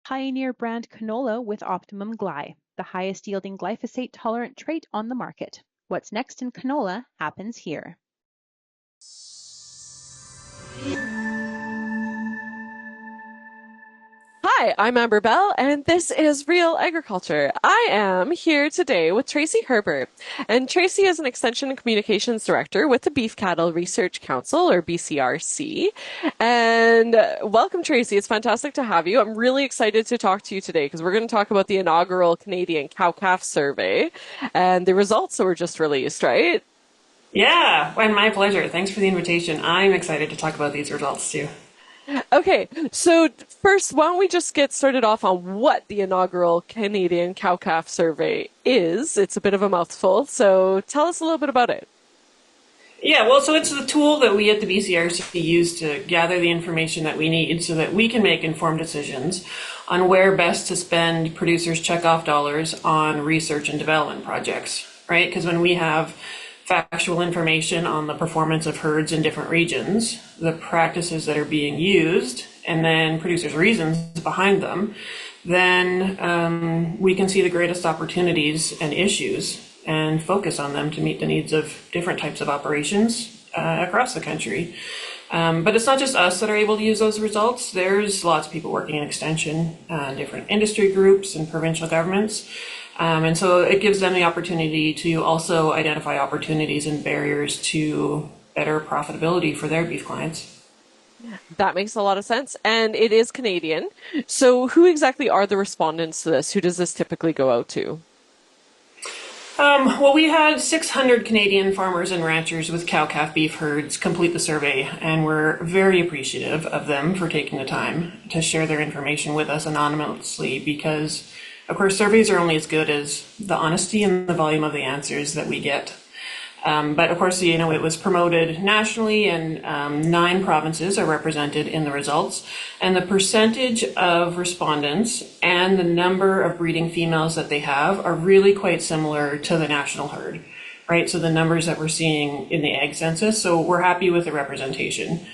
Pioneer brand canola with Optimum Gly, the highest yielding glyphosate-tolerant trait on the market. What's next in canola happens here. Hi, I'm Amber Bell, and this is Real Agriculture. I am here today with Tracy Herbert, and Tracy is an Extension and Communications Director with the Beef Cattle Research Council, or BCRC. And welcome, Tracy. It's fantastic to have you. I'm really excited to talk to you today because we're going to talk about the inaugural Canadian cow-calf survey and the results that were just released, right? Yeah, and my pleasure. Thanks for the invitation. I'm excited to talk about these results too. Okay, so first, why don't we just get started off on what the inaugural Canadian cow-calf survey is? It's a bit of a mouthful, so tell us a little bit about it. Yeah, well, so it's the tool that we at the BCRC use to gather the information that we need so that we can make informed decisions on where best to spend producers' checkoff dollars on research and development projects, right? Because when we have factual information on the performance of herds in different regions, the practices that are being used, and then producers' reasons behind them, then we can see the greatest opportunities and issues and focus on them to meet the needs of different types of operations across the country. But it's not just us that are able to use those results. There's lots of people working in extension, different industry groups and provincial governments. And so it gives them the opportunity to also identify opportunities and barriers to better profitability for their beef clients. That makes a lot of sense, and it is Canadian. So who exactly are the respondents to this? Who does this typically go out to? Well, we had 600 Canadian farmers and ranchers with cow-calf beef herds complete the survey, and we're very appreciative of them for taking the time to share their information with us anonymously because, of course, surveys are only as good as the honesty and the volume of the answers that we get. But of course, it was promoted nationally, and 9 provinces are represented in the results. And the percentage of respondents and the number of breeding females that they have are really quite similar to the national herd, right? So the numbers that we're seeing in the ag census. So we're happy with the representation.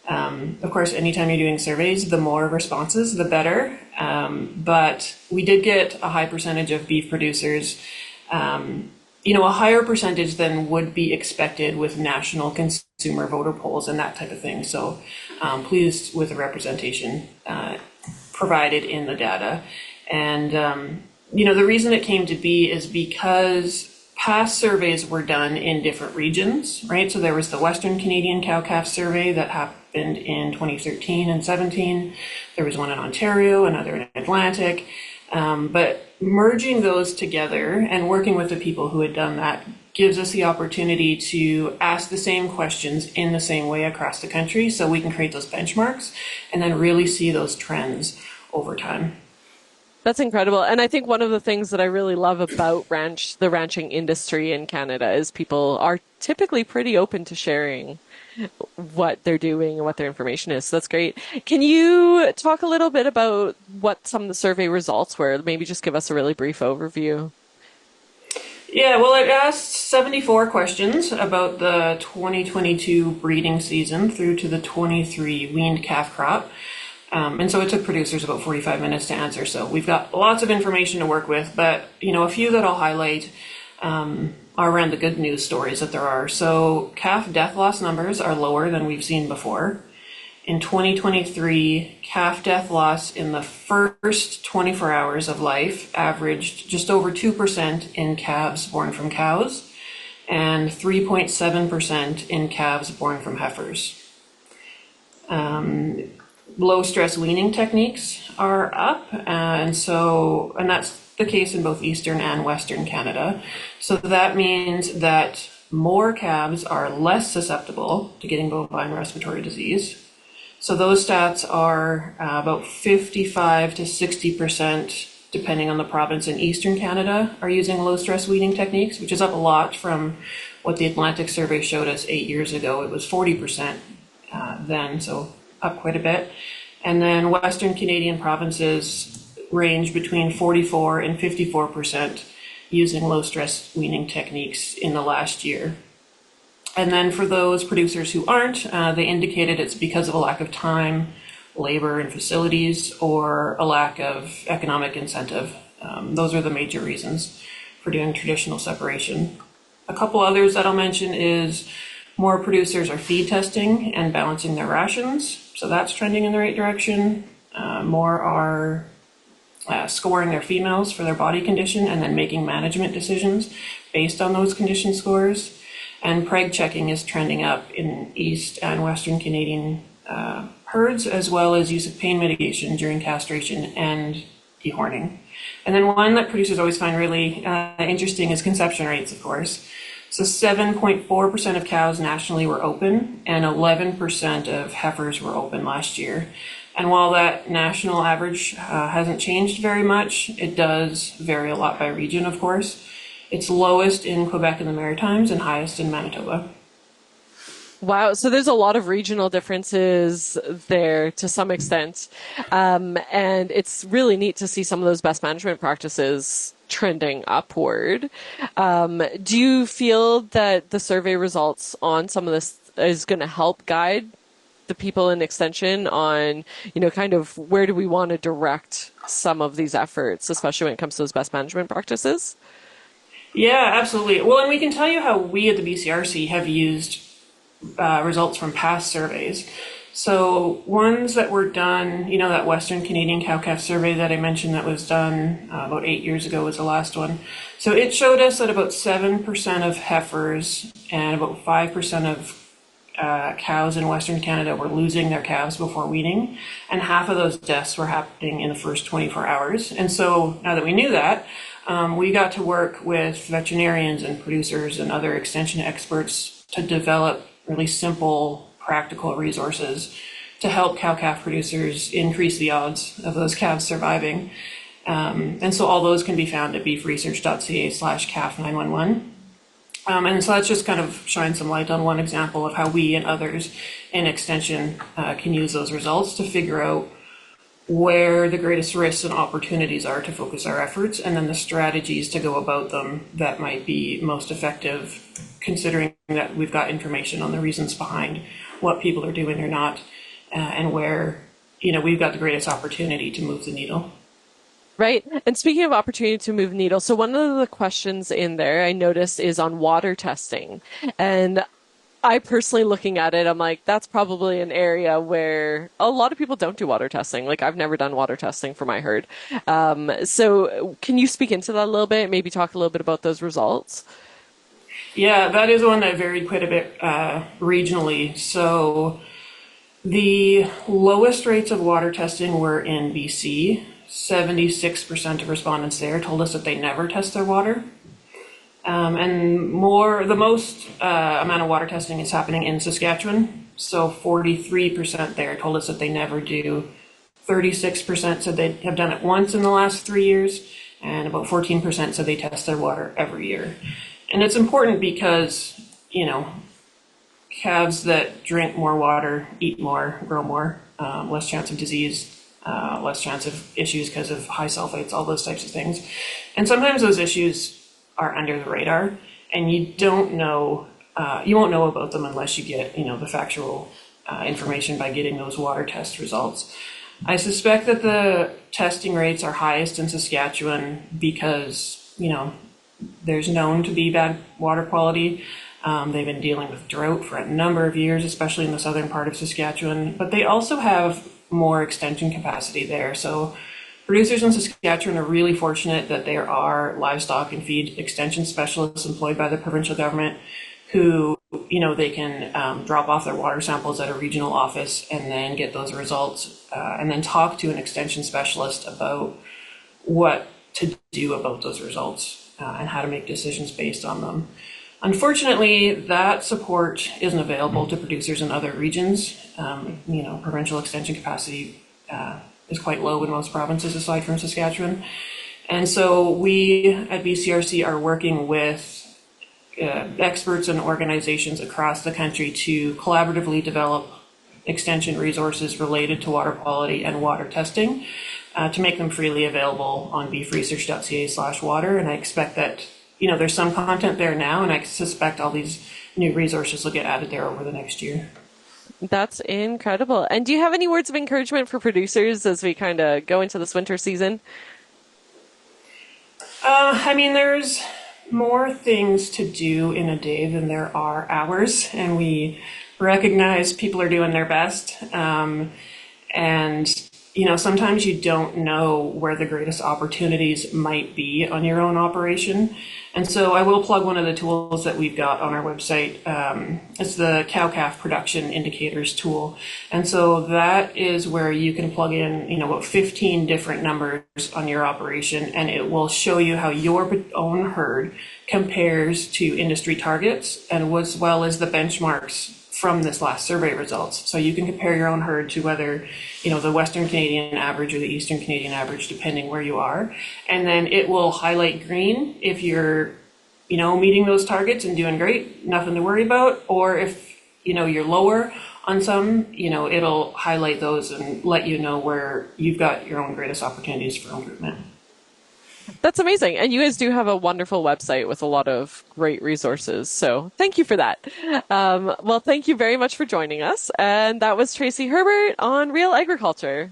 Of course, anytime you're doing surveys, the more responses, the better. But we did get a high percentage of beef producers, a higher percentage than would be expected with national consumer voter polls and that type of thing. So pleased with the representation provided in the data. And, the reason it came to be is because past surveys were done in different regions, right? So there was the Western Canadian cow-calf survey that happened in 2013 and 17. There was one in Ontario, another in Atlantic. But merging those together and working with the people who had done that gives us the opportunity to ask the same questions in the same way across the country so we can create those benchmarks and then really see those trends over time. That's incredible. And I think one of the things that I really love about the ranching industry in Canada is people are typically pretty open to sharing what they're doing and what their information is. So that's great. Can you talk a little bit about what some of the survey results were? Maybe just give us a really brief overview. Yeah, well, it asked 74 questions about the 2022 breeding season through to the 23 weaned calf crop. And so it took producers about 45 minutes to answer. So we've got lots of information to work with, but, a few that I'll highlight are around the good news stories that there are. So calf death loss numbers are lower than we've seen before. In 2023, calf death loss in the first 24 hours of life averaged just over 2% in calves born from cows and 3.7% in calves born from heifers. Low stress weaning techniques are up, and that's the case in both Eastern and Western Canada. So that means that more calves are less susceptible to getting bovine respiratory disease. So those stats are about 55 to 60%, depending on the province in Eastern Canada, are using low stress weaning techniques, which is up a lot from what the Atlantic survey showed us 8 years ago. It was 40% then, so up quite a bit. And then Western Canadian provinces range between 44 and 54% using low stress weaning techniques in the last year. And then for those producers who aren't, they indicated it's because of a lack of time labor and facilities, or a lack of economic incentive. Those are the major reasons for doing traditional separation. A couple others that I'll mention is more producers are feed testing and balancing their rations, so that's trending in the right direction. More are scoring their females for their body condition and then making management decisions based on those condition scores. And preg checking is trending up in East and Western Canadian herds, as well as use of pain mitigation during castration and dehorning. And then one that producers always find really interesting is conception rates, of course. So 7.4% of cows nationally were open, and 11% of heifers were open last year. And while that national average hasn't changed very much, it does vary a lot by region, of course. It's lowest in Quebec and the Maritimes and highest in Manitoba. Wow, so there's a lot of regional differences there to some extent. And it's really neat to see some of those best management practices trending upward. Do you feel that the survey results on some of this is going to help guide the people in Extension on, kind of where do we want to direct some of these efforts, especially when it comes to those best management practices? Yeah, absolutely. Well, and we can tell you how we at the BCRC have used results from past surveys. So ones that were done, that Western Canadian Cow-calf survey that I mentioned that was done about 8 years ago was the last one. So it showed us that about 7% of heifers and about 5% of cows in Western Canada were losing their calves before weaning, and half of those deaths were happening in the first 24 hours. And so now that we knew that, we got to work with veterinarians and producers and other extension experts to develop really simple, practical resources to help cow-calf producers increase the odds of those calves surviving. And so all those can be found at beefresearch.ca/calf911. And so that's just kind of shine some light on one example of how we and others in Extension can use those results to figure out where the greatest risks and opportunities are to focus our efforts, and then the strategies to go about them that might be most effective, considering that we've got information on the reasons behind what people are doing or not, and where, we've got the greatest opportunity to move the needle. Right. And speaking of opportunity to move the needle, so one of the questions in there I noticed is on water testing. And I personally, looking at it, I'm like, that's probably an area where a lot of people don't do water testing. Like, I've never done water testing for my herd. So can you speak into that a little bit, maybe talk a little bit about those results? Yeah, that is one that varied quite a bit regionally. So the lowest rates of water testing were in BC. 76% of respondents there told us that they never test their water. And the most amount of water testing is happening in Saskatchewan. So 43% there told us that they never do. 36% said they have done it once in the last 3 years. And about 14% said they test their water every year. And it's important because, calves that drink more water, eat more, grow more, less chance of disease, less chance of issues because of high sulfates, all those types of things. And sometimes those issues are under the radar, and you won't know about them unless you get, the factual information by getting those water test results. I suspect that the testing rates are highest in Saskatchewan because, there's known to be bad water quality. They've been dealing with drought for a number of years, especially in the southern part of Saskatchewan, but they also have more extension capacity there. So producers in Saskatchewan are really fortunate that there are livestock and feed extension specialists employed by the provincial government who, they can drop off their water samples at a regional office and then get those results and then talk to an extension specialist about what to do about those results and how to make decisions based on them. Unfortunately, that support isn't available to producers in other regions. Provincial extension capacity is quite low in most provinces aside from Saskatchewan. And so we at BCRC are working with experts and organizations across the country to collaboratively develop extension resources related to water quality and water testing to make them freely available on beefresearch.ca/water. And I expect that, there's some content there now, and I suspect all these new resources will get added there over the next year. That's incredible. And do you have any words of encouragement for producers as we kind of go into this winter season? I mean, there's more things to do in a day than there are hours, and we recognize people are doing their best. And sometimes you don't know where the greatest opportunities might be on your own operation. And so I will plug one of the tools that we've got on our website. It's the cowcalf production indicators tool. And so that is where you can plug in, about 15 different numbers on your operation, and it will show you how your own herd compares to industry targets and as well as the benchmarks from this last survey results. So you can compare your own herd to whether, the Western Canadian average or the Eastern Canadian average, depending where you are. And then it will highlight green if you're, meeting those targets and doing great, nothing to worry about. Or if, you're lower on some, it'll highlight those and let you know where you've got your own greatest opportunities for improvement. That's amazing. And you guys do have a wonderful website with a lot of great resources. So thank you for that. Well, thank you very much for joining us. And that was Tracy Herbert on Real Agriculture.